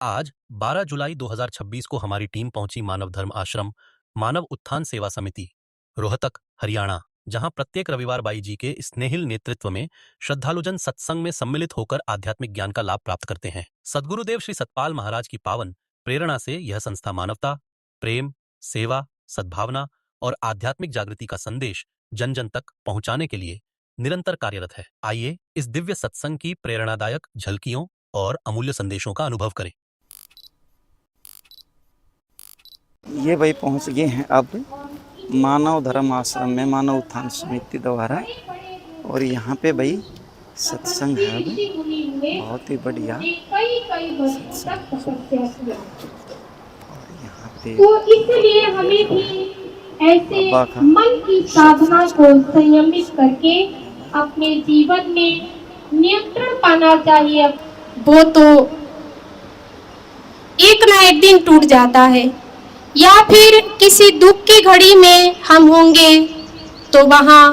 आज 12 जुलाई 2026 को हमारी टीम पहुंची मानव धर्म आश्रम मानव उत्थान सेवा समिति रोहतक हरियाणा, जहां प्रत्येक रविवार बाई जी के स्नेहिल नेतृत्व में श्रद्धालुजन सत्संग में सम्मिलित होकर आध्यात्मिक ज्ञान का लाभ प्राप्त करते हैं। सद्गुरुदेव श्री सतपाल महाराज की पावन प्रेरणा से यह संस्था मानवता, प्रेम, सेवा, सद्भावना और आध्यात्मिक जागृति का संदेश जन जन तक पहुंचाने के लिए निरंतर कार्यरत है। आइए इस दिव्य सत्संग की प्रेरणादायक झलकियों और अमूल्य संदेशों का अनुभव करें। ये भाई पहुंच गए हैं अब मानव धर्म आश्रम में मानव उत्थान समिति द्वारा, और यहाँ पे भाई सत्संग है, बहुत ही बढ़िया सत्संग। और यहाँ पे तो इसलिए हमें भी ऐसे मन की साधना को संयमित करके अपने जीवन में नियंत्रण पाना चाहिए। वो तो एक ना एक दिन टूट जाता है, या फिर किसी दुख की घड़ी में हम होंगे तो वहाँ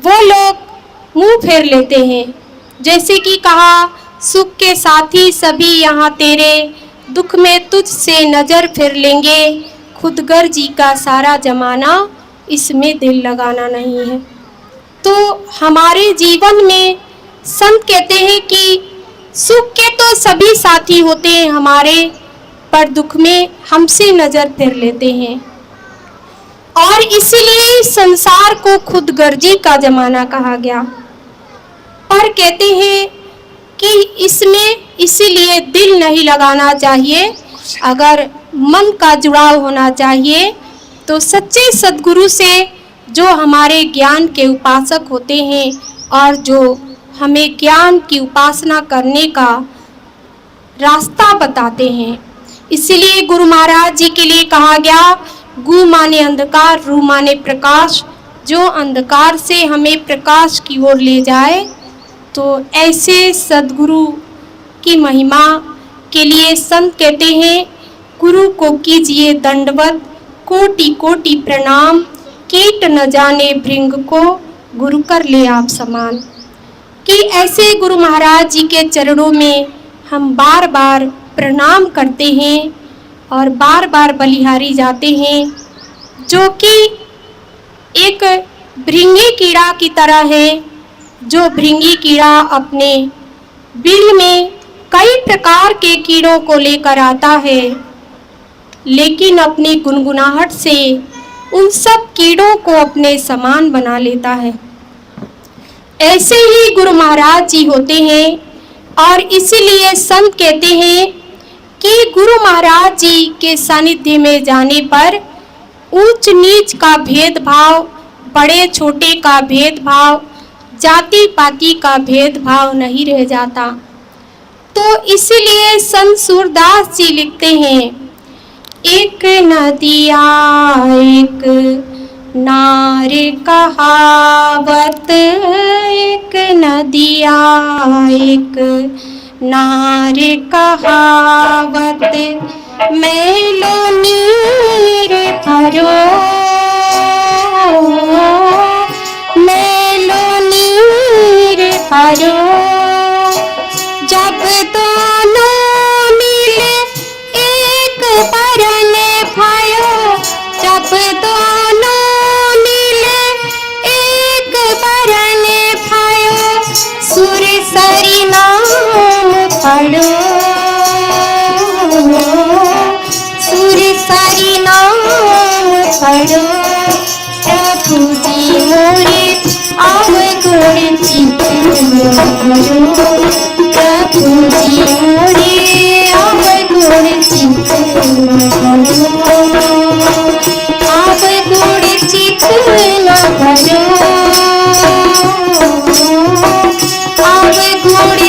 वो लोग मुंह फेर लेते हैं। जैसे कि कहा, सुख के साथी सभी यहाँ तेरे, दुख में तुझ से नजर फेर लेंगे, खुदगर्जी का सारा जमाना, इसमें दिल लगाना नहीं है। तो हमारे जीवन में संत कहते हैं कि सुख के तो सभी साथी होते हैं हमारे, पर दुख में हमसे नजर फेर लेते हैं। और इसीलिए संसार को खुदगर्जी का जमाना कहा गया। पर कहते हैं कि इसमें इसीलिए दिल नहीं लगाना चाहिए। अगर मन का जुड़ाव होना चाहिए तो सच्चे सद्गुरु से, जो हमारे ज्ञान के उपासक होते हैं और जो हमें ज्ञान की उपासना करने का रास्ता बताते हैं। इसीलिए गुरु महाराज जी के लिए कहा गया, गु माने अंधकार, रू माने प्रकाश, जो अंधकार से हमें प्रकाश की ओर ले जाए। तो ऐसे सद्गुरु की महिमा के लिए संत कहते हैं, गुरु को कीजिए दंडवत, कोटि कोटि प्रणाम, कीट न जाने भृंग को, गुरु कर ले आप समान। कि ऐसे गुरु महाराज जी के चरणों में हम बार बार प्रणाम करते हैं और बार बार बलिहारी जाते हैं, जो कि एक भृंगी कीड़ा की तरह है। जो भृंगी कीड़ा अपने बिल में कई प्रकार के कीड़ों को लेकर आता है, लेकिन अपनी गुनगुनाहट से उन सब कीड़ों को अपने समान बना लेता है। ऐसे ही गुरु महाराज जी होते हैं। और इसीलिए संत कहते हैं कि गुरु महाराज जी के सानिध्य में जाने पर ऊंच नीच का भेदभाव, बड़े छोटे का भेदभाव, जाति पाति का भेदभाव नहीं रह जाता। तो इसीलिए संत सूरदास जी लिखते हैं, एक नदिया एक नार कहावत, एक नदिया एक नार कहावत, मैलो नीर भरो, मैलो नीर भरो, जब दोनों मिले एक बरन भयो, जब दोनों मिले एक बरन भयो, सुर सरी नाम पढ़ो, सुर सरी नाम पढ़ो, प्रभु जी मोरे आव गुण चितवन भरो, प्रभु जी मोरे आव गुण चितवन भरो, आव गुण चितवन भरो, आव गुण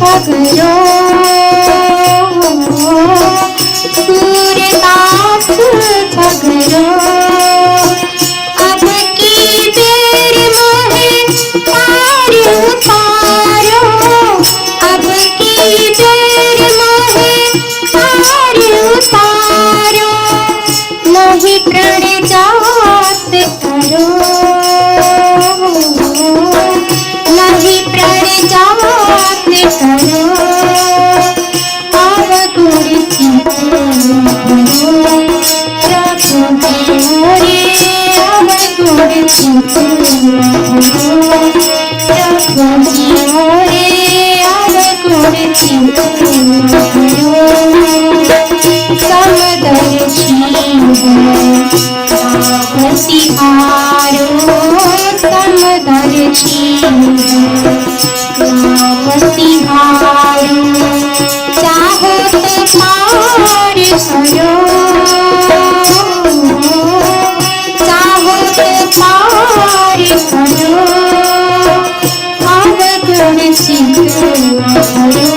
भगरो सूरदास भगरो अब की देर मोहे पार उतारो अब की देर मोहे पार उतारो नहीं प्रण जात करो नहीं प्रण जात करो अवगुण चिंतन करो प्रभु मोरे अवगुण चिंतन करो प्रभु मोरे अवगुण चिंतन करो समदर्शी बतिहारो समदर्शी बतिहारो चाहो तो पार करो चाहो तो पार करो अवगुण सिद्ध करो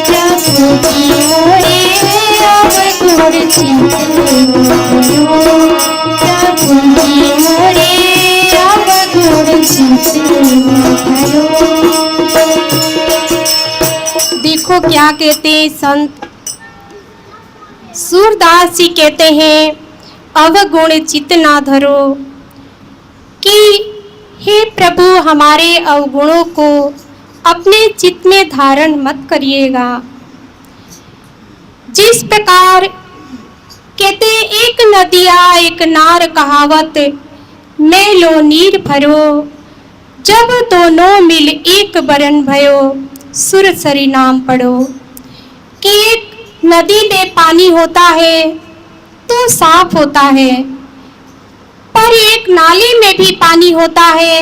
प्रभु की ओरे अवगुण सिद्ध करो प्रभु की ओरे अवगुण सिद्ध करो। देखो क्या कहते हैं संत सूरदास जी कहते हैं अवगुण चित्त ना धरो कि हे प्रभु हमारे अवगुणों को अपने चित्त में धारण मत करिएगा। जिस प्रकार कहते एक नदिया एक नार कहावत मैं लो नीर भरो जब दोनों मिल एक बरन भयो सुर सरी नाम पढ़ो कि एक नदी में पानी होता है तो साफ होता है पर एक नाले में भी पानी होता है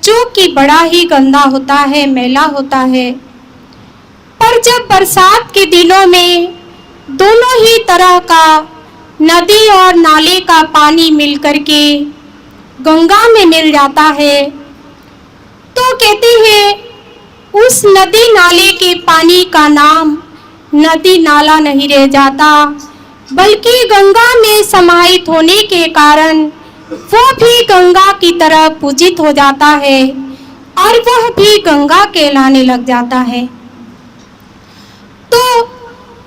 जो कि बड़ा ही गंदा होता है मैला होता है। पर जब बरसात के दिनों में दोनों ही तरह का नदी और नाले का पानी मिलकर के गंगा में मिल जाता है तो कहते हैं उस नदी नाले के पानी का नाम नदी नाला नहीं रह जाता बल्कि गंगा में समाहित होने के कारण वो भी गंगा की तरह पूजित हो जाता है और वह भी गंगा कहलाने लग जाता है। तो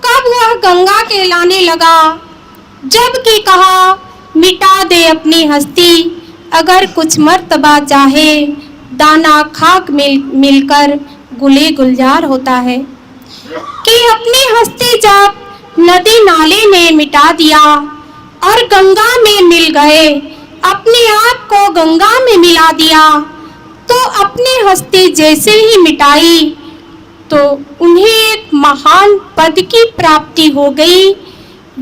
कब वह गंगा कहलाने लगा जबकि कहा मिटा दे अपनी हस्ती अगर कुछ मर्तबा चाहे दाना खाक मिलकर गुले गुलजार होता है कि अपनी हस्ती जब नदी नाले ने मिटा दिया और गंगा में मिल गए अपने आप को गंगा में मिला दिया तो अपनी हस्ती जैसे ही मिटाई तो उन्हें एक महान पद की प्राप्ति हो गई।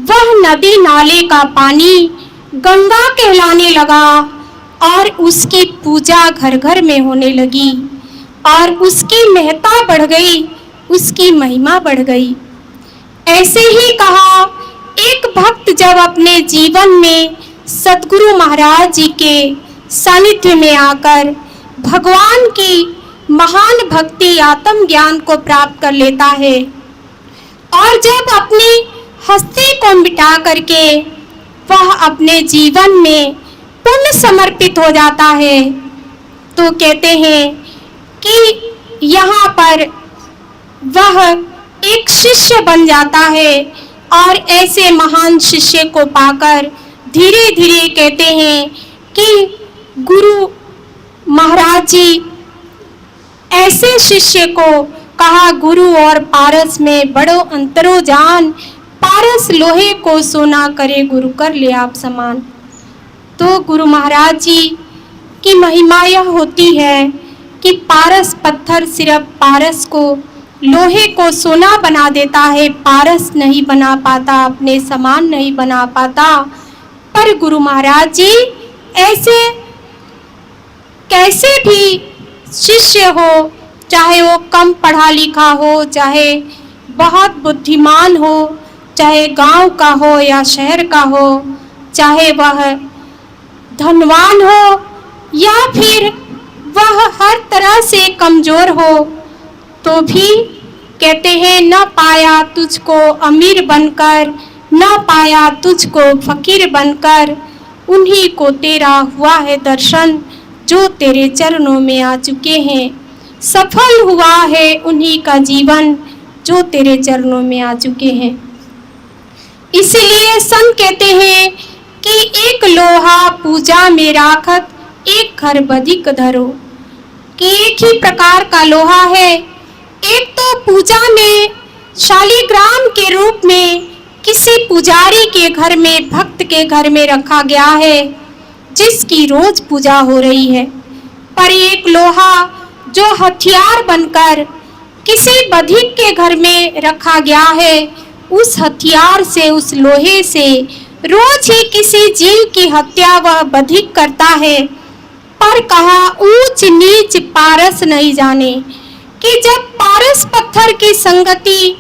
वह नदी नाले का पानी गंगा कहलाने लगा और उसकी पूजा घर घर में होने लगी और उसकी महत्ता बढ़ गई उसकी महिमा बढ़ गई। ऐसे ही कहा एक भक्त जब अपने जीवन में सद्गुरु महाराज जी के सानिध्य में आकर भगवान की महान भक्ति आत्म ज्ञान को प्राप्त कर लेता है और जब अपनी हस्ती को मिटा करके वह अपने जीवन में पुण्य समर्पित हो जाता है तो कहते हैं कि यहाँ पर वह एक शिष्य बन जाता है और ऐसे महान शिष्य को पाकर धीरे धीरे कहते हैं कि गुरु महाराज जी ऐसे शिष्य को कहा गुरु और पारस में बड़ो अंतरो जान पारस लोहे को सोना करे गुरु कर ले आप समान। तो गुरु महाराज जी की महिमा यह होती है कि पारस पत्थर सिर्फ पारस को लोहे को सोना बना देता है पारस नहीं बना पाता अपने समान नहीं बना पाता। पर गुरु महाराज जी ऐसे कैसे भी शिष्य हो चाहे वो कम पढ़ा लिखा हो चाहे बहुत बुद्धिमान हो चाहे गांव का हो या शहर का हो चाहे वह धनवान हो या फिर वह हर तरह से कमजोर हो तो भी कहते हैं न पाया तुझको अमीर बनकर, न पाया तुझको फकीर बनकर, उन्हीं को तेरा हुआ है दर्शन जो तेरे चरणों में आ चुके हैं। सफल हुआ है उन्हीं का जीवन जो तेरे चरणों में आ चुके हैं। इसलिए संत कहते हैं कि एक लोहा पूजा में राखत, एक घर बधिक धरो, कि एक ही प्रकार का लोहा है। एक तो पूजा में शालिग्राम के रूप में किसी पुजारी के घर में, भक्त के घर में रखा गया है, जिसकी रोज पूजा हो रही है। पर एक लोहा जो हथियार बनकर किसी बधिक के घर में रखा गया है, उस हथियार से, उस लोहे से रोज ही किसी जीव की हत्या वह बधिक करता है। पर कहा ऊंच नीच पारस नहीं जाने, कि जब पारस पत्थर की संगति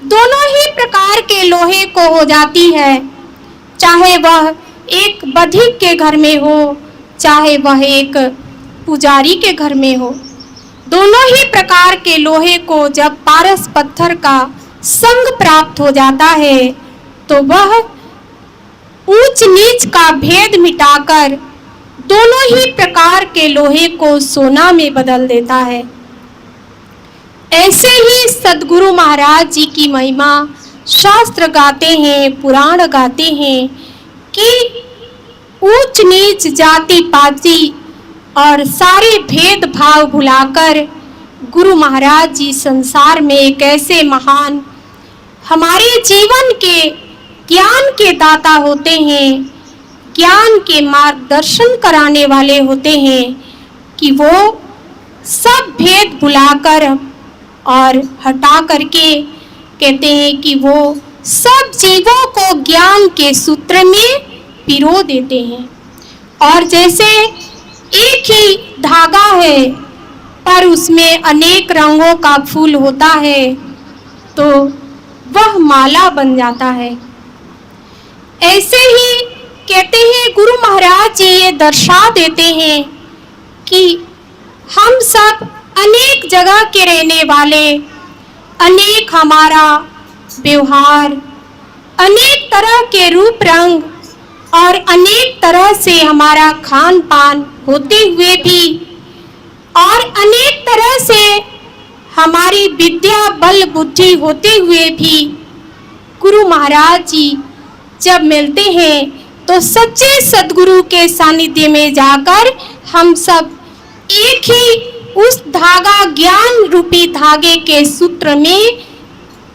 दोनों ही प्रकार के लोहे को हो जाती है, चाहे वह एक बधिक के घर में हो, चाहे वह एक पुजारी के घर में हो, दोनों ही प्रकार के लोहे को जब पारस पत्थर का संग प्राप्त हो जाता है, तो वह ऊंच नीच का भेद मिटाकर दोनों ही प्रकार के लोहे को सोना में बदल देता है। ऐसे ही सद्गुरु महाराज जी की महिमा शास्त्र गाते हैं, पुराण गाते हैं कि ऊंच नीच जाति पाति और सारे भेदभाव भुलाकर गुरु महाराज जी संसार में एक ऐसे महान हमारे जीवन के ज्ञान के दाता होते हैं, ज्ञान के मार्गदर्शन कराने वाले होते हैं, कि वो सब भेद भुलाकर और हटा करके कहते हैं कि वो सब जीवों को ज्ञान के सूत्र में पिरो देते हैं। और जैसे एक ही धागा है पर उसमें अनेक रंगों का फूल होता है, तो वह माला बन जाता है। ऐसे ही कहते हैं गुरु महाराज जी ये दर्शा देते हैं कि हम सब अनेक जगह के रहने वाले, अनेक हमारा व्यवहार, अनेक तरह के रूप रंग और अनेक तरह से हमारा खान पान होते हुए भी, और अनेक तरह से हमारी विद्या बल बुद्धि होते हुए भी, गुरु महाराज जी जब मिलते हैं तो सच्चे सद्गुरु के सानिध्य में जाकर हम सब एक ही उस धागा, ज्ञान रूपी धागे के सूत्र में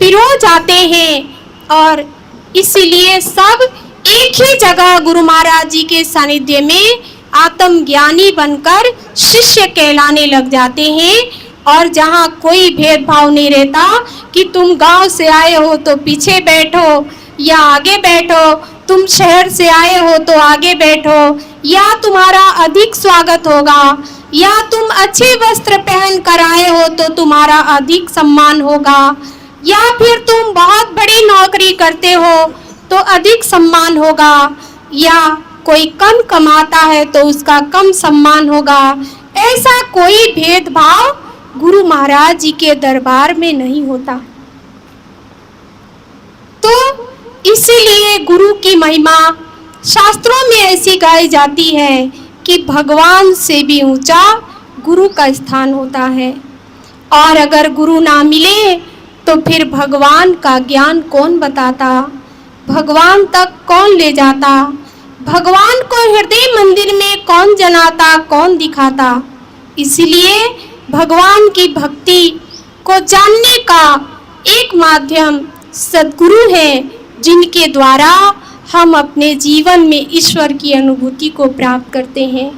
पिरो जाते हैं। और इसीलिए सब एक ही जगह गुरु महाराज जी के सानिध्य में आत्मज्ञानी बनकर शिष्य कहलाने लग जाते हैं। और जहाँ कोई भेदभाव नहीं रहता कि तुम गांव से आए हो तो पीछे बैठो या आगे बैठो, तुम शहर से आए हो तो आगे बैठो, या तुम्हारा अधिक स्वागत होगा, या तुम अच्छे वस्त्र पहन कर आए हो तो तुम्हारा अधिक सम्मान होगा, या फिर तुम बहुत बड़ी नौकरी करते हो तो अधिक सम्मान होगा, या कोई कम कमाता है तो उसका कम सम्मान होगा। ऐसा कोई भेदभाव गुरु महाराज जी के दरबार में नहीं होता। तो इसीलिए गुरु की महिमा शास्त्रों में ऐसी गाई जाती है कि भगवान से भी ऊंचा गुरु का स्थान होता है। और अगर गुरु ना मिले तो फिर भगवान का ज्ञान कौन बताता, भगवान तक कौन ले जाता, भगवान को हृदय मंदिर में कौन जनाता, कौन दिखाता। इसलिए भगवान की भक्ति को जानने का एक माध्यम सद्गुरु है, जिनके द्वारा हम अपने जीवन में ईश्वर की अनुभूति को प्राप्त करते हैं।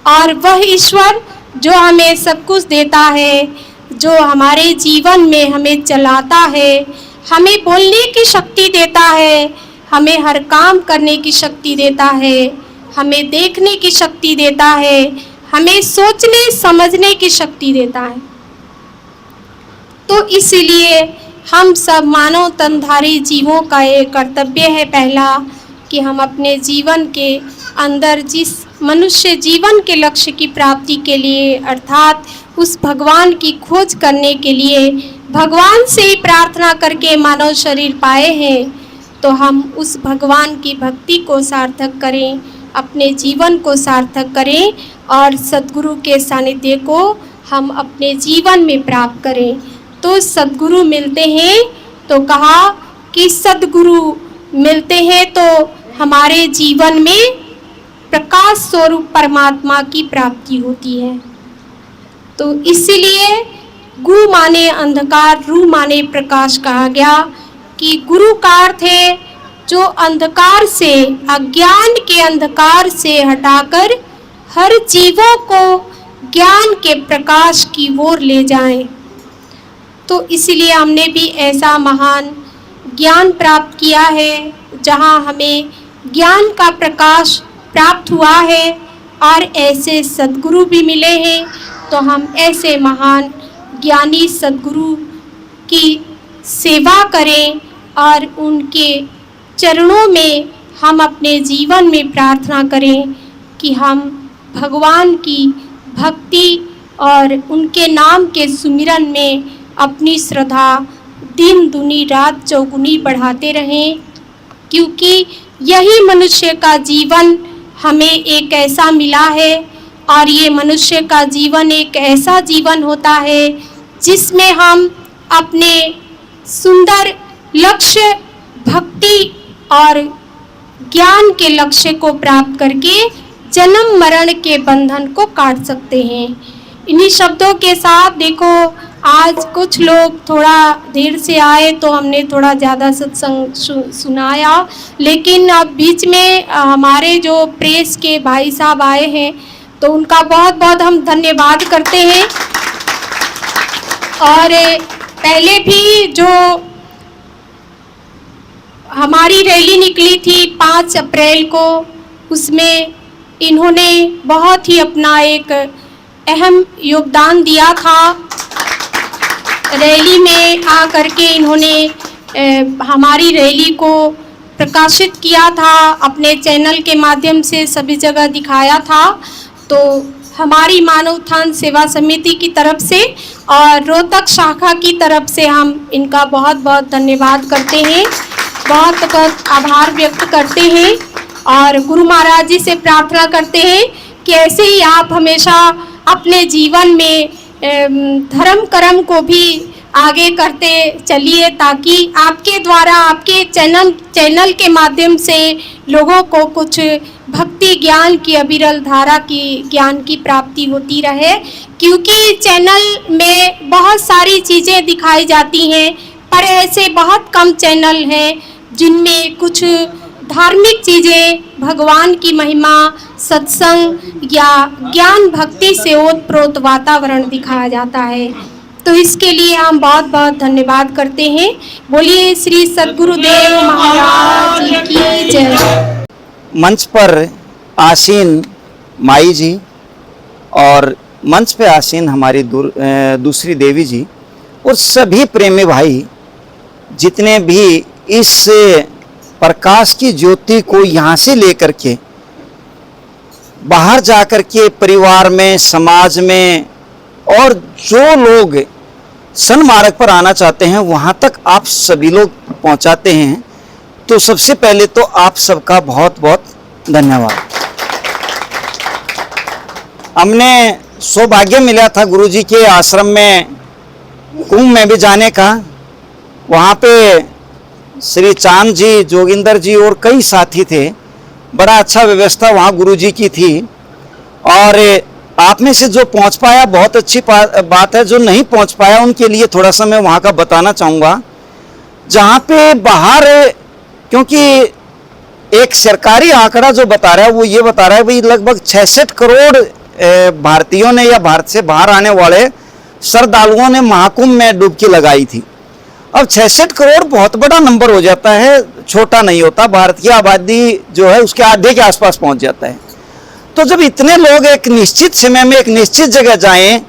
और वह ईश्वर जो हमें सब कुछ देता है, जो हमारे जीवन में हमें चलाता है, हमें बोलने की शक्ति देता है, हमें हर काम करने की शक्ति देता है, हमें देखने की शक्ति देता है, हमें सोचने समझने की शक्ति देता है। तो इसीलिए हम सब मानव तनधारी जीवों का एक कर्तव्य है पहला, कि हम अपने जीवन के अंदर जिस मनुष्य जीवन के लक्ष्य की प्राप्ति के लिए, अर्थात उस भगवान की खोज करने के लिए भगवान से ही प्रार्थना करके मानव शरीर पाए हैं, तो हम उस भगवान की भक्ति को सार्थक करें, अपने जीवन को सार्थक करें और सद्गुरु के सानिध्य को हम अपने जीवन में प्राप्त करें। तो सद्गुरु मिलते हैं तो कहा कि सद्गुरु मिलते हैं तो हमारे जीवन में प्रकाश स्वरूप परमात्मा की प्राप्ति होती है। तो इसीलिए गु माने अंधकार, रू माने प्रकाश कहा गया कि गुरु का अर्थ है जो अंधकार से, अज्ञान के अंधकार से हटाकर हर जीवों को ज्ञान के प्रकाश की ओर ले जाएं। तो इसीलिए हमने भी ऐसा महान ज्ञान प्राप्त किया है जहाँ हमें ज्ञान का प्रकाश प्राप्त हुआ है और ऐसे सद्गुरु भी मिले हैं। तो हम ऐसे महान ज्ञानी सद्गुरु की सेवा करें और उनके चरणों में हम अपने जीवन में प्रार्थना करें कि हम भगवान की भक्ति और उनके नाम के सुमिरन में अपनी श्रद्धा दिन दुनी रात चौगुनी बढ़ाते रहें, क्योंकि यही मनुष्य का जीवन हमें एक ऐसा मिला है और ये मनुष्य का जीवन एक ऐसा जीवन होता है जिसमें हम अपने सुंदर लक्ष्य भक्ति और ज्ञान के लक्ष्य को प्राप्त करके जन्म मरण के बंधन को काट सकते हैं। इन्हीं शब्दों के साथ देखो, आज कुछ लोग थोड़ा देर से आए तो हमने थोड़ा ज़्यादा सत्संग सुनाया, लेकिन अब बीच में हमारे जो प्रेस के भाई साहब आए हैं तो उनका बहुत बहुत हम धन्यवाद करते हैं। और पहले भी जो हमारी रैली निकली थी 5 अप्रैल को, उसमें इन्होंने बहुत ही अपना एक अहम योगदान दिया था। रैली में आकर के इन्होंने हमारी रैली को प्रकाशित किया था, अपने चैनल के माध्यम से सभी जगह दिखाया था। तो हमारी मानव उत्थान सेवा समिति की तरफ से और रोहतक शाखा की तरफ से हम इनका बहुत बहुत धन्यवाद करते हैं, बहुत बहुत आभार व्यक्त करते हैं और गुरु महाराज जी से प्रार्थना करते हैं कि ऐसे ही आप हमेशा अपने जीवन में धर्म कर्म को भी आगे करते चलिए, ताकि आपके द्वारा आपके चैनल के माध्यम से लोगों को कुछ भक्ति ज्ञान की अविरल धारा की ज्ञान की प्राप्ति होती रहे। क्योंकि चैनल में बहुत सारी चीज़ें दिखाई जाती हैं, पर ऐसे बहुत कम चैनल हैं जिनमें कुछ धार्मिक चीज़ें, भगवान की महिमा, सत्संग या ज्ञान भक्ति से ओतप्रोत वातावरण दिखाया जाता है। तो इसके लिए हम बहुत बहुत धन्यवाद करते हैं। बोलिए श्री सद्गुरुदेव महाराज की जय। मंच पर आसीन माई जी और मंच पे आसीन हमारी दूसरी देवी जी और सभी प्रेमी भाई जितने भी इस प्रकाश की ज्योति को यहाँ से लेकर के बाहर जाकर के परिवार में, समाज में और जो लोग सन्मार्ग पर आना चाहते हैं वहाँ तक आप सभी लोग पहुँचाते हैं, तो सबसे पहले तो आप सबका बहुत बहुत धन्यवाद। हमने सौभाग्य मिला था गुरुजी के आश्रम में कुंभ में भी जाने का। वहाँ पे श्री चांद जी, जोगिंदर जी और कई साथी थे। बड़ा अच्छा व्यवस्था वहाँ गुरुजी की थी और आप में से जो पहुँच पाया बहुत अच्छी बात है, जो नहीं पहुँच पाया उनके लिए थोड़ा सा मैं वहाँ का बताना चाहूँगा। जहाँ पे बाहर, क्योंकि एक सरकारी आंकड़ा जो बता रहा है वो ये बता रहा है भाई लगभग 66 करोड़ भारतीयों ने या भारत से बाहर आने वाले श्रद्धालुओं ने महाकुंभ में डुबकी लगाई थी। अब 66 करोड़ बहुत बड़ा नंबर हो जाता है, छोटा नहीं होता। भारत की आबादी जो है उसके आधे के आसपास पहुंच जाता है। तो जब इतने लोग एक निश्चित समय में एक निश्चित जगह जाएं,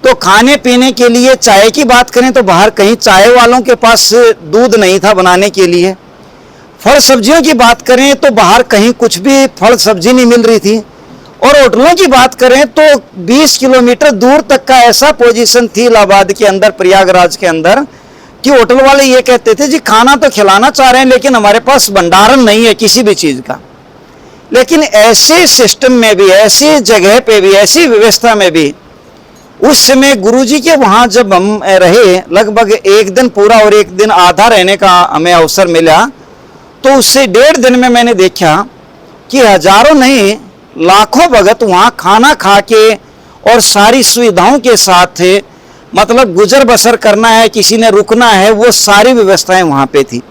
तो खाने पीने के लिए चाय की बात करें तो बाहर कहीं चाय वालों के पास दूध नहीं था बनाने के लिए। फल सब्जियों की बात करें तो बाहर कहीं कुछ भी फल सब्जी नहीं मिल रही थी। और होटलों की बात करें तो 20 किलोमीटर दूर तक का ऐसा पोजीशन थी इलाहाबाद के अंदर, प्रयागराज के अंदर, कि होटल वाले ये कहते थे जी खाना तो खिलाना चाह रहे हैं लेकिन हमारे पास भंडारण नहीं है किसी भी चीज का। लेकिन ऐसे सिस्टम में भी, ऐसी जगह पे भी, ऐसी व्यवस्था में भी उस समय गुरुजी के वहां जब हम रहे, लगभग एक दिन पूरा और एक दिन आधा रहने का हमें अवसर मिला, तो उससे 1.5 दिन में मैंने देखा कि हजारों नहीं लाखों भगत वहां खाना खा के और सारी सुविधाओं के साथ थे। मतलब गुजर बसर करना है, किसी ने रुकना है, वो सारी व्यवस्थाएं वहां पे थी।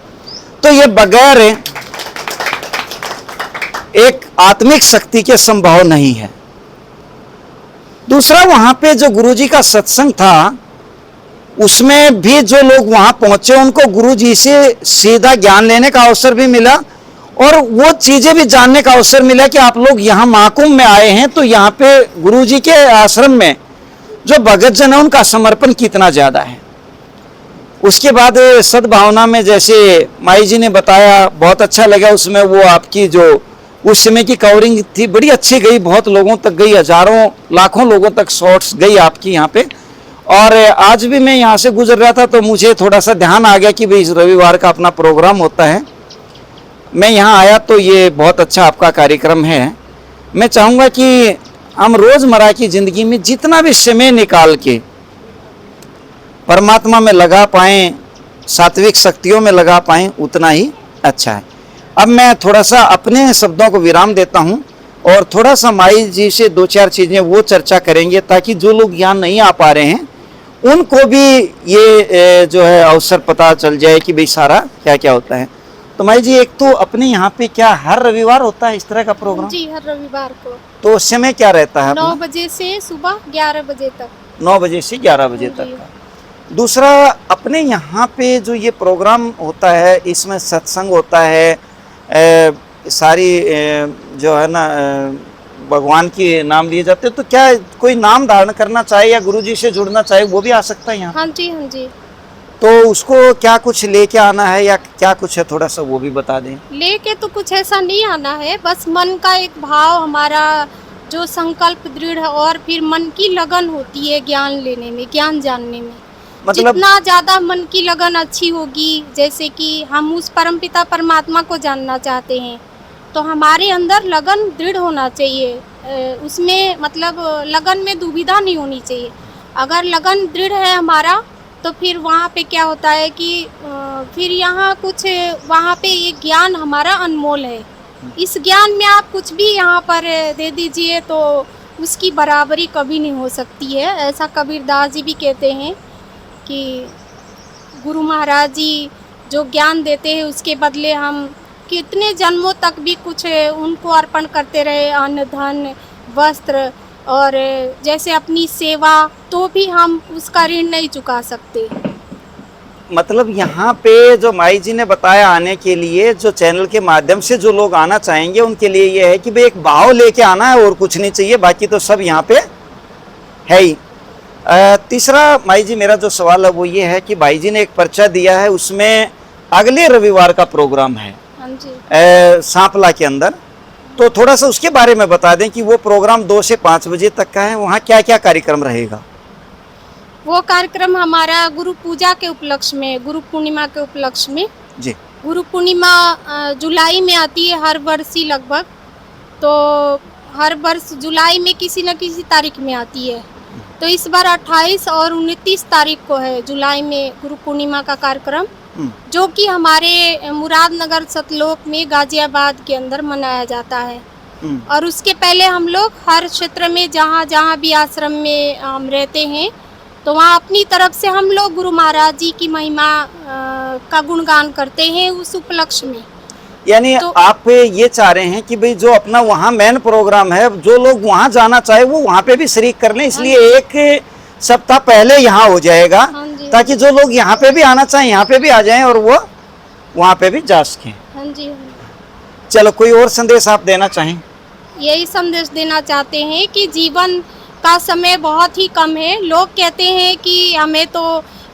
तो ये बगैर एक आत्मिक शक्ति के संभव नहीं है। दूसरा, वहां पे जो गुरुजी का सत्संग था, उसमें भी जो लोग वहां पहुंचे उनको गुरुजी से सीधा ज्ञान लेने का अवसर भी मिला और वो चीजें भी जानने का अवसर मिला कि आप लोग यहाँ महाकुंभ में आए हैं तो यहाँ पे गुरुजी के आश्रम में जो भगत जन है उनका समर्पण कितना ज्यादा है। उसके बाद सद्भावना में जैसे माई जी ने बताया, बहुत अच्छा लगा उसमें, वो आपकी जो उस समय की कवरिंग थी बड़ी अच्छी गई, बहुत लोगों तक गई, हजारों लाखों लोगों तक शॉर्ट्स गई आपकी यहाँ पे। और आज भी मैं यहाँ से गुजर रहा था तो मुझे थोड़ा सा ध्यान आ गया कि भाई इस रविवार का अपना प्रोग्राम होता है। मैं यहाँ आया तो ये बहुत अच्छा आपका कार्यक्रम है। मैं चाहूँगा कि हम रोज़मर्रा की ज़िंदगी में जितना भी समय निकाल के परमात्मा में लगा पाएँ, सात्विक शक्तियों में लगा पाएँ, उतना ही अच्छा है। अब मैं थोड़ा सा अपने शब्दों को विराम देता हूँ और थोड़ा सा माई जी से 2-4 चीज़ें वो चर्चा करेंगे ताकि जो लोग यहाँ नहीं आ पा रहे हैं उनको भी ये जो है अवसर पता चल जाए कि भाई सारा क्या क्या होता है। तो माई जी, एक तो अपने यहाँ पे क्या हर रविवार होता है इस तरह का प्रोग्राम? जी, हर रविवार को। तो उस समय क्या रहता है? 9 बजे से सुबह 11 बजे तक। 9 बजे से 11 बजे तक का। दूसरा, अपने यहाँ पे जो ये प्रोग्राम होता है इसमें सत्संग होता है, सारी जो है ना भगवान के नाम लिए जाते हैं, तो क्या कोई नाम धारण करना चाहे या गुरुजी से जुड़ना चाहे वो भी आ सकता है यहाँ? हाँ जी, हाँ जी। तो उसको क्या कुछ लेके आना है या क्या कुछ है, थोड़ा सा वो भी बता दें। लेके तो कुछ ऐसा नहीं आना है, बस मन का एक भाव, हमारा जो संकल्प दृढ़ है और फिर मन की लगन होती है ज्ञान लेने में, ज्ञान जानने में। मतलब जितना ज्यादा मन की लगन अच्छी होगी, जैसे कि हम उस परमपिता परमात्मा को जानना चाहते हैं तो हमारे अंदर लगन दृढ़ होना चाहिए। उसमें मतलब लगन में दुविधा नहीं होनी चाहिए। अगर लगन दृढ़ है हमारा तो फिर वहाँ पे क्या होता है कि फिर यहाँ कुछ, वहाँ पे ये ज्ञान हमारा अनमोल है। इस ज्ञान में आप कुछ भी यहाँ पर दे दीजिए तो उसकी बराबरी कभी नहीं हो सकती है। ऐसा कबीरदास जी भी कहते हैं कि गुरु महाराज जी जो ज्ञान देते हैं उसके बदले हम कितने जन्मों तक भी कुछ उनको अर्पण करते रहे, अन्न धन वस्त्र और जैसे अपनी सेवा, तो भी हम उसका ऋण नहीं चुका सकते। मतलब यहाँ पे जो माई जी ने बताया, आने के लिए जो चैनल के माध्यम से जो लोग आना चाहेंगे उनके लिए ये है कि भाई एक भाव लेके आना है और कुछ नहीं चाहिए, बाकी तो सब यहाँ पे है ही। तीसरा माई जी, मेरा जो सवाल है वो ये है कि भाई जी ने एक पर्चा दिया है, उसमें अगले रविवार का प्रोग्राम है सांपला के अंदर, तो थोड़ा सा उसके बारे में बता दें कि वो प्रोग्राम 2 से 5 बजे तक का है, वहाँ क्या क्या कार्यक्रम रहेगा? वो कार्यक्रम हमारा गुरु पूजा के उपलक्ष्य में, गुरु पूर्णिमा के उपलक्ष्य में जी। गुरु पूर्णिमा जुलाई में आती है हर वर्ष ही लगभग, तो हर वर्ष जुलाई में किसी न किसी तारीख में आती है। तो इस बार 28 और 29 तारीख को है जुलाई में गुरु पूर्णिमा का कार्यक्रम, जो कि हमारे मुरादनगर सतलोक में गाजियाबाद के अंदर मनाया जाता है। और उसके पहले हम लोग हर क्षेत्र में जहाँ जहाँ भी आश्रम में हम रहते हैं तो वहाँ अपनी तरफ से हम लोग गुरु महाराज जी की महिमा का गुणगान करते हैं उस उपलक्ष्य में। यानी तो आप ये चाह रहे हैं कि भाई जो अपना वहाँ मेन प्रोग्राम है, जो लोग वहाँ जाना चाहे वो वहाँ पे भी शरीक कर लें, इसलिए एक सप्ताह पहले यहाँ हो जाएगा ताकि जो लोग यहाँ पे भी आना चाहें यहाँ पे भी आ जाएं और वो वहाँ पे भी जा सकें। हाँ जी। चलो, कोई और संदेश आप देना चाहें? यही संदेश देना चाहते हैं कि जीवन का समय बहुत ही कम है। लोग कहते हैं कि हमें तो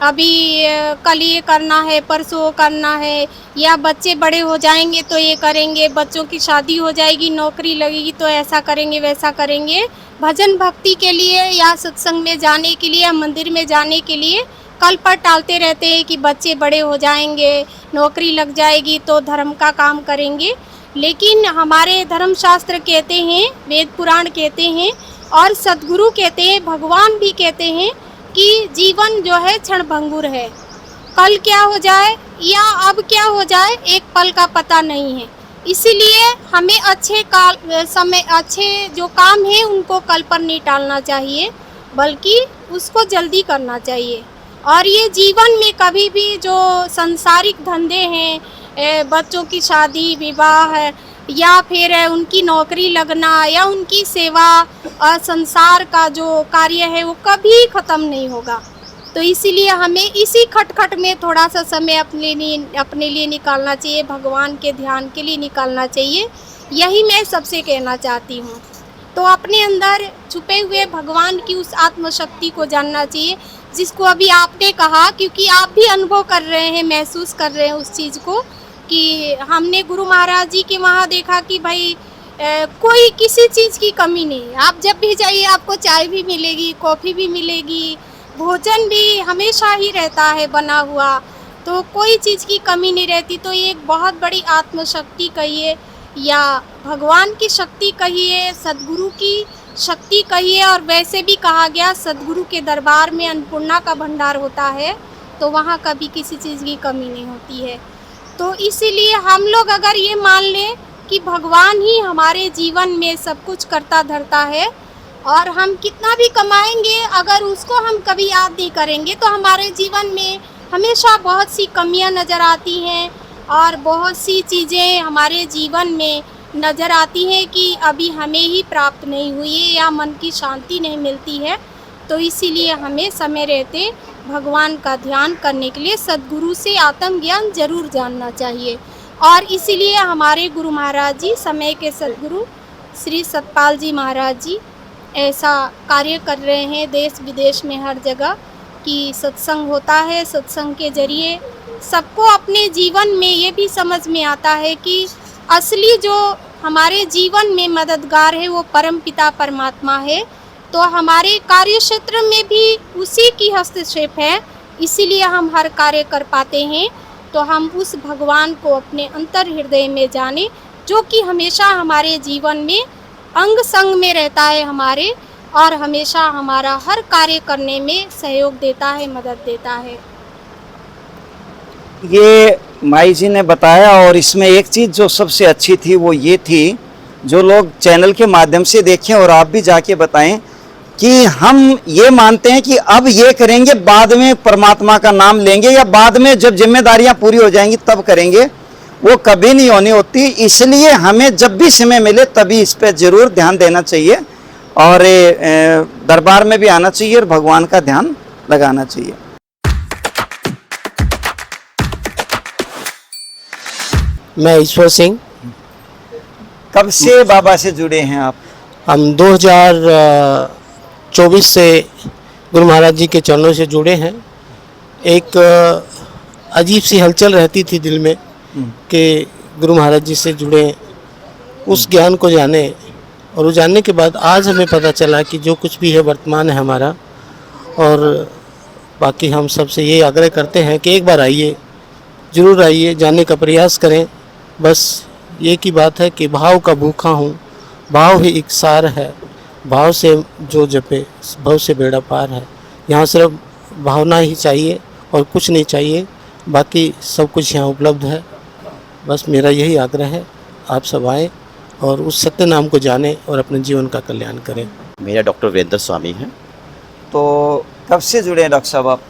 अभी कल ये करना है, परसों वो करना है, या बच्चे बड़े हो जाएंगे तो ये करेंगे, बच्चों की शादी हो जाएगी, नौकरी लगेगी तो ऐसा करेंगे वैसा करेंगे। भजन भक्ति के लिए या सत्संग में जाने के लिए या मंदिर में जाने के लिए कल पर टालते रहते हैं कि बच्चे बड़े हो जाएंगे, नौकरी लग जाएगी तो धर्म का काम करेंगे। लेकिन हमारे धर्मशास्त्र कहते हैं, वेद पुराण कहते हैं और सद्गुरु कहते हैं, भगवान भी कहते हैं कि जीवन जो है क्षणभंगुर है। कल क्या हो जाए या अब क्या हो जाए एक पल का पता नहीं है। इसीलिए हमें अच्छे जो काम है उनको कल पर नहीं टालना चाहिए, बल्कि उसको जल्दी करना चाहिए। और ये जीवन में कभी भी जो सांसारिक धंधे हैं, बच्चों की शादी विवाह है या फिर उनकी नौकरी लगना या उनकी सेवा और संसार का जो कार्य है वो कभी ख़त्म नहीं होगा। तो इसीलिए हमें इसी खटखट में थोड़ा सा समय अपने लिए निकालना चाहिए, भगवान के ध्यान के लिए निकालना चाहिए। यही मैं सबसे कहना चाहती हूँ। तो अपने अंदर छुपे हुए भगवान की उस आत्मशक्ति को जानना चाहिए, जिसको अभी आपने कहा, क्योंकि आप भी अनुभव कर रहे हैं, महसूस कर रहे हैं उस चीज़ को कि हमने गुरु महाराज जी के वहाँ देखा कि भाई कोई किसी चीज़ की कमी नहीं है। आप जब भी जाइए आपको चाय भी मिलेगी, कॉफ़ी भी मिलेगी, भोजन भी हमेशा ही रहता है बना हुआ, तो कोई चीज़ की कमी नहीं रहती। तो ये एक बहुत बड़ी आत्मशक्ति कहिए या भगवान की शक्ति कहिए, सद्गुरु की शक्ति कहिए, और वैसे भी कहा गया सद्गुरु के दरबार में अन्नपूर्णा का भंडार होता है, तो वहाँ कभी किसी चीज़ की कमी नहीं होती है। तो इसीलिए हम लोग अगर ये मान लें कि भगवान ही हमारे जीवन में सब कुछ करता धरता है, और हम कितना भी कमाएंगे अगर उसको हम कभी याद नहीं करेंगे तो हमारे जीवन में हमेशा बहुत सी कमियां नज़र आती हैं और बहुत सी चीज़ें हमारे जीवन में नज़र आती हैं कि अभी हमें ही प्राप्त नहीं हुई है या मन की शांति नहीं मिलती है। तो इसीलिए हमें समय रहते भगवान का ध्यान करने के लिए सद्गुरु से आत्मज्ञान जरूर जानना चाहिए। और इसीलिए हमारे गुरु महाराज जी, समय के सद्गुरु श्री सतपाल जी महाराज जी ऐसा कार्य कर रहे हैं देश विदेश में हर जगह कि सत्संग होता है। सत्संग के जरिए सबको अपने जीवन में ये भी समझ में आता है कि असली जो हमारे जीवन में मददगार है वो परम पिता परमात्मा है। तो हमारे कार्य क्षेत्र में भी उसी की हस्तक्षेप है, इसीलिए हम हर कार्य कर पाते हैं। तो हम उस भगवान को अपने अंतर हृदय में जाने, जो कि हमेशा हमारे जीवन में अंग संग में रहता है हमारे, और हमेशा हमारा हर कार्य करने में सहयोग देता है, मदद देता है। ये माई जी ने बताया, और इसमें एक चीज़ जो सबसे अच्छी थी वो ये थी, जो लोग चैनल के माध्यम से देखें और आप भी जाके बताएं कि हम ये मानते हैं कि अब ये करेंगे, बाद में परमात्मा का नाम लेंगे, या बाद में जब जिम्मेदारियां पूरी हो जाएंगी तब करेंगे, वो कभी नहीं होनी होती। इसलिए हमें जब भी समय मिले तभी इस पर जरूर ध्यान देना चाहिए और दरबार में भी आना चाहिए और भगवान का ध्यान लगाना चाहिए। मैं ईश्वर सिंह। कब से बाबा से जुड़े हैं आप? हम 2024 से गुरु महाराज जी के चरणों से जुड़े हैं। एक अजीब सी हलचल रहती थी दिल में कि गुरु महाराज जी से जुड़े, उस ज्ञान को जाने, और वो जानने के बाद आज हमें पता चला कि जो कुछ भी है वर्तमान है हमारा। और बाकी हम सबसे ये आग्रह करते हैं कि एक बार आइए, ज़रूर आइए, जानने का प्रयास करें। बस ये की बात है कि भाव का भूखा हूँ, भाव ही एक सार है, भाव से जो जपे भाव से बेड़ा पार है। यहाँ सिर्फ भावना ही चाहिए और कुछ नहीं चाहिए, बाकी सब कुछ यहाँ उपलब्ध है। बस मेरा यही आग्रह है, आप सब आएँ और उस सत्य नाम को जानें और अपने जीवन का कल्याण करें। मेरा डॉक्टर वीरेंद्र स्वामी है। तो कब से जुड़े हैं डॉक्टर साहब आप?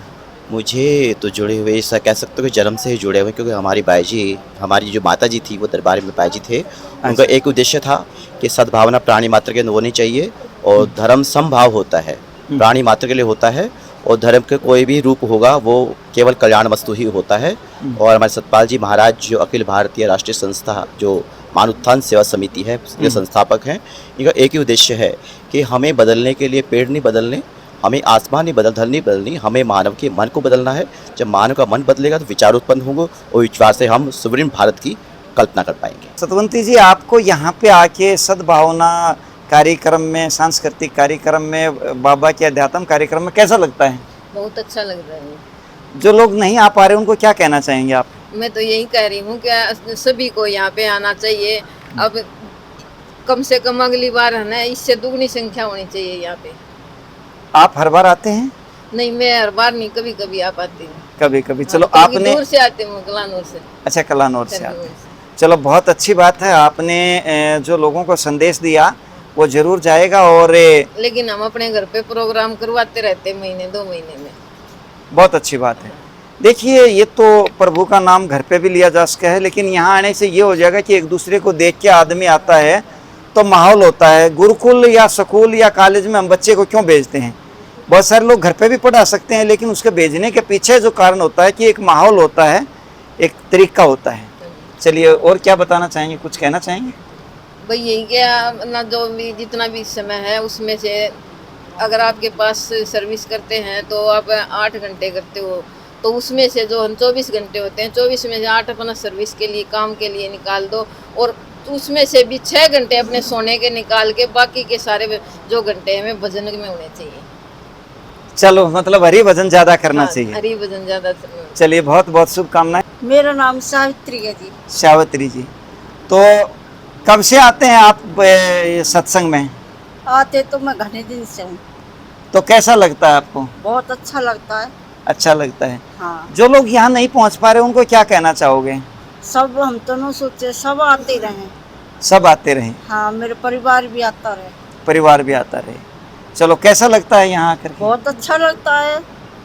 मुझे तो जुड़े हुए ऐसा कह सकते हो कि जन्म से ही जुड़े हुए, क्योंकि हमारी बाई जी, हमारी जो माता जी थी वो दरबार में बाई जी थे। उनका एक उद्देश्य था कि सद्भावना प्राणी मात्र के अंदर होनी चाहिए, और धर्म समभाव होता है, प्राणी मात्र के लिए होता है, और धर्म के कोई भी रूप होगा वो केवल कल्याण वस्तु ही होता है। और हमारे सतपाल जी महाराज जो अखिल भारतीय राष्ट्रीय संस्था जो मानव उत्थान सेवा समिति है, उसके संस्थापक हैं। इनका एक ही उद्देश्य है कि हमें बदलने के लिए पेड़ नहीं बदलने, हमें आसमान नहीं धरनी बदलनी, हमें मानव के मन को बदलना है। जब मानव का मन बदलेगा तो विचार उत्पन्न होंगे और विचार से हम सुवर्ण भारत की कल्पना कर पाएंगे। सतवंती जी, आपको यहाँ पे आके सद्भावना कार्यक्रम में, सांस्कृतिक कार्यक्रम में, बाबा के अध्यात्म कार्यक्रम में कैसा लगता है? बहुत अच्छा लग रहा है। जो लोग नहीं आ पा रहे उनको क्या कहना चाहेंगे आप? मैं तो यही कह रही हूँ कि सभी को यहाँ पे आना चाहिए। अब कम से कम अगली बार है ना, इससे दुगनी संख्या होनी चाहिए यहाँ पे। आप हर बार आते हैं? नहीं, मैं हर बार नहीं, कभी कभी आ पाती हूँ। कभी कभी। चलो हाँ, आपने दूर से आती हूँ, कलानूर से। अच्छा, कलानौर से आते चंडीगढ़ हैं। से। चलो, बहुत अच्छी बात है। आपने जो लोगों को संदेश दिया वो जरूर जाएगा। और लेकिन हम अपने घर पे प्रोग्राम करवाते रहते महीने 2 महीने में। बहुत अच्छी बात है। देखिए, ये तो प्रभु का नाम घर पे भी लिया जा सका है, लेकिन यहाँ आने से ये हो जाएगा कि एक दूसरे को देख के आदमी आता है तो माहौल होता है। गुरुकुल या स्कूल या कॉलेज में हम बच्चे को क्यों भेजते हैं? बहुत सारे लोग घर पे भी पढ़ा सकते हैं, लेकिन उसके भेजने के पीछे जो कारण होता है कि एक माहौल होता है, एक तरीका होता है। चलिए, और क्या बताना चाहेंगे, कुछ कहना चाहेंगे? भाई यही क्या ना, जो भी जितना भी समय है उसमें से अगर आपके पास सर्विस करते हैं तो आप 8 घंटे करते हो, तो उसमें से जो हम 24 घंटे होते हैं, 24 में से 8 अपना सर्विस के लिए, काम के लिए निकाल दो, और उसमें से भी 6 घंटे अपने सोने के निकाल के बाकी के सारे जो घंटे हमें भजन में होने चाहिए। चलो, मतलब हरि भजन ज्यादा करना हाँ, चाहिए। हरि भजन ज्यादा। चलिए, बहुत बहुत शुभकामनाएं। मेरा नाम सावित्री है जी। सावित्री जी, तो कब से आते हैं आप सत्संग में? आते तो मैं घने दिन से हूँ। तो कैसा लगता है आपको? बहुत अच्छा लगता है। अच्छा लगता है। हाँ, जो लोग यहाँ नहीं पहुँच पा रहे उनको क्या कहना चाहोगे? सब हम तो न सोचे, सब आते रहे। सब आते रहे, हाँ, मेरे परिवार भी आता रहे। परिवार भी आता रहे। चलो, कैसा लगता है यहाँ आकर के? बहुत अच्छा लगता है।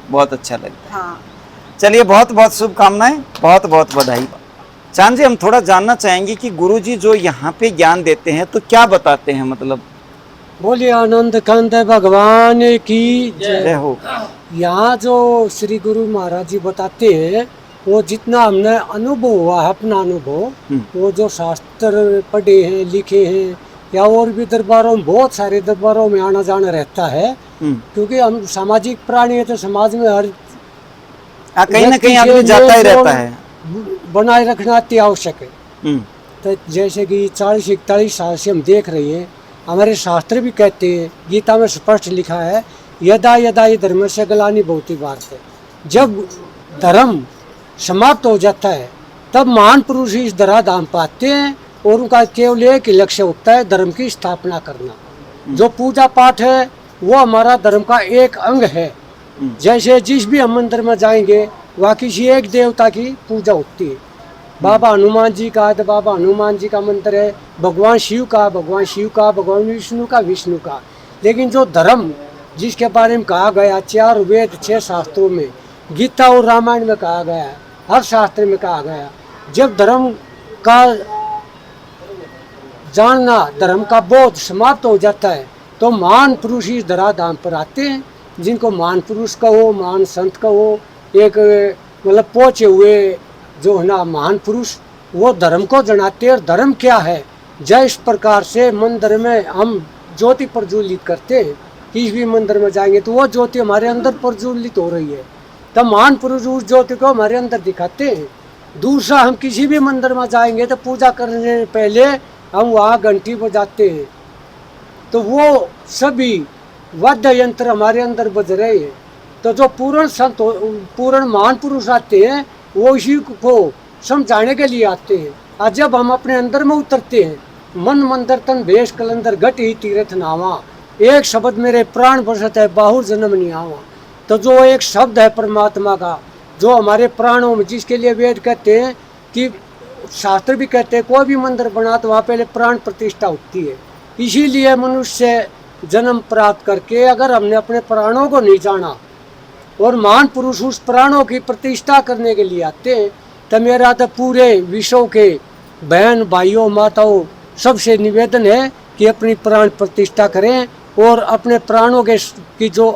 बहुत अच्छा लगता है। हाँ, चलिए, बहुत बहुत शुभकामनाएं, बहुत बहुत बधाई। चांद जी, हम थोड़ा जानना चाहेंगे कि गुरुजी जो यहाँ पे ज्ञान देते हैं तो क्या बताते हैं? मतलब बोलिए आनंद कंद भगवान की जय जय। हो। यहाँ जो श्री गुरु महाराज जी बताते हैं वो जितना हमने अनुभव हुआ है, अपना अनुभव, वो जो शास्त्र पढ़े हैं, लिखे हैं, या और भी दरबारों में, बहुत सारे दरबारों में आना जाना रहता है, क्योंकि हम सामाजिक प्राणी है तो समाज में हर कहीं ना कहीं आदमी जाता ही रहता है। बनाए रखना अति आवश्यक है। तो जैसे कि 40-41 साल से हम देख रहे हैं, हमारे शास्त्र भी कहते हैं, गीता में स्पष्ट लिखा है, यदा यदा ये धर्म से गलानी बहुती वार्ते। जब धर्म समाप्त हो जाता है तब महान पुरुष इस धराधाम पाते हैं और उनका केवल एक लक्ष्य होता है, धर्म की स्थापना करना। जो पूजा पाठ है वो हमारा धर्म का एक अंग है। जैसे जिस भी हम मंदिर में जाएंगे वहाँ किसी एक देवता की पूजा होती है। बाबा हनुमान जी का है तो बाबा हनुमान जी का मंदिर है, भगवान शिव का भगवान शिव का, भगवान विष्णु का विष्णु का। लेकिन जो धर्म जिसके बारे में कहा गया 4 वेद 6 शास्त्रों में, गीता और रामायण में कहा गया है, हर शास्त्र में कहा गया, जब धर्म का जानना, धर्म का बोध समाप्त हो जाता है तो महान पुरुष इस धराधाम पर आते हैं, जिनको महान पुरुष कहो, महान संत कहो, एक मतलब पहुँचे हुए जो है ना महान पुरुष, वो धर्म को जनाते हैं। और धर्म क्या है, जिस प्रकार से मंदिर में हम ज्योति प्रज्वलित करते हैं, किसी भी मंदिर में जाएंगे तो वो ज्योति हमारे अंदर प्रज्वलित हो रही है, तब महान पुरुष उस ज्योति को हमारे अंदर दिखाते हैं। दूसरा, हम किसी भी मंदिर में जाएंगे तो पूजा करने से पहले हम वहाँ घंटी बजाते हैं, तो वो सभी वाद्य यंत्र हमारे अंदर बज रहे हैं। तो जो पूर्ण संत, पूर्ण महान पुरुष आते हैं वो इसी को समझाने के लिए आते हैं। और जब हम अपने अंदर में उतरते हैं, मन मंदिर तन भेष कलंदर घट ही तीर्थ नावा, एक शब्द मेरे प्राण बसत है बाहुर जन्म नहीं आवा। तो जो एक शब्द है परमात्मा का, जो हमारे प्राणों में, जिसके लिए वेद कहते हैं कि शास्त्र भी कहते हैं कोई भी मंदिर बना तो वहाँ पहले प्राण प्रतिष्ठा होती है। इसीलिए मनुष्य जन्म प्राप्त करके अगर हमने अपने प्राणों को नहीं जाना और महान पुरुष उस प्राणों की प्रतिष्ठा करने के लिए आते हैं, तो मेरा तो पूरे विश्व के बहन भाइयों माताओं सबसे निवेदन है कि अपनी प्राण प्रतिष्ठा करें और अपने प्राणों के की जो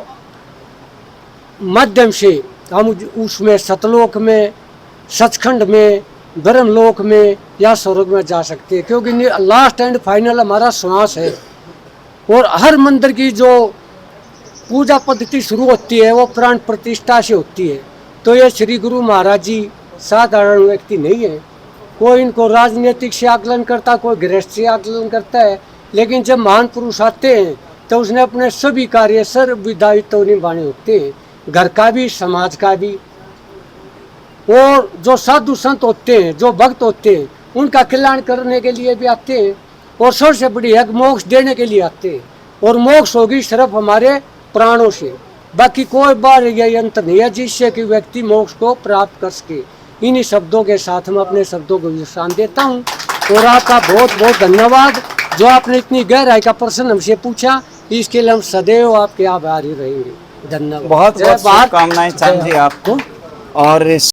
माध्यम से हम उसमें सतलोक में, सचखंड में, ब्रह्मलोक में या स्वर्ग में जा सकते हैं, क्योंकि लास्ट एंड फाइनल हमारा श्वास है। और हर मंदिर की जो पूजा पद्धति शुरू होती है वो प्राण प्रतिष्ठा से होती है। तो ये श्री गुरु महाराज जी साधारण व्यक्ति नहीं है। कोई इनको राजनीतिक से आकलन करता, कोई गृहस्थ से आकलन करता है, लेकिन जब महान पुरुष आते हैं तो उसने अपने सभी कार्य सर्व दायित्व निभाने होते हैं, घर का भी, समाज का भी। और जो साधु संत होते हैं, जो भक्त होते हैं, उनका कल्याण करने के लिए भी आते हैं, और सबसे बड़ी है मोक्ष देने के लिए आते हैं। और मोक्ष होगी सिर्फ हमारे प्राणों से, बाकी कोई बार यह यंत्र नहीं है जिससे कि व्यक्ति मोक्ष को प्राप्त कर सके। इन्हीं शब्दों के साथ मैं अपने शब्दों को विश्राम देता हूँ। और आपका बहुत बहुत धन्यवाद जो आपने इतनी गहराई का प्रश्न हमसे पूछा, इसके लिए हम सदैव आपके आभारी रहेंगे। धन्यवाद। बहुत बहुत शुभकामनाएं चांद जी आपको। और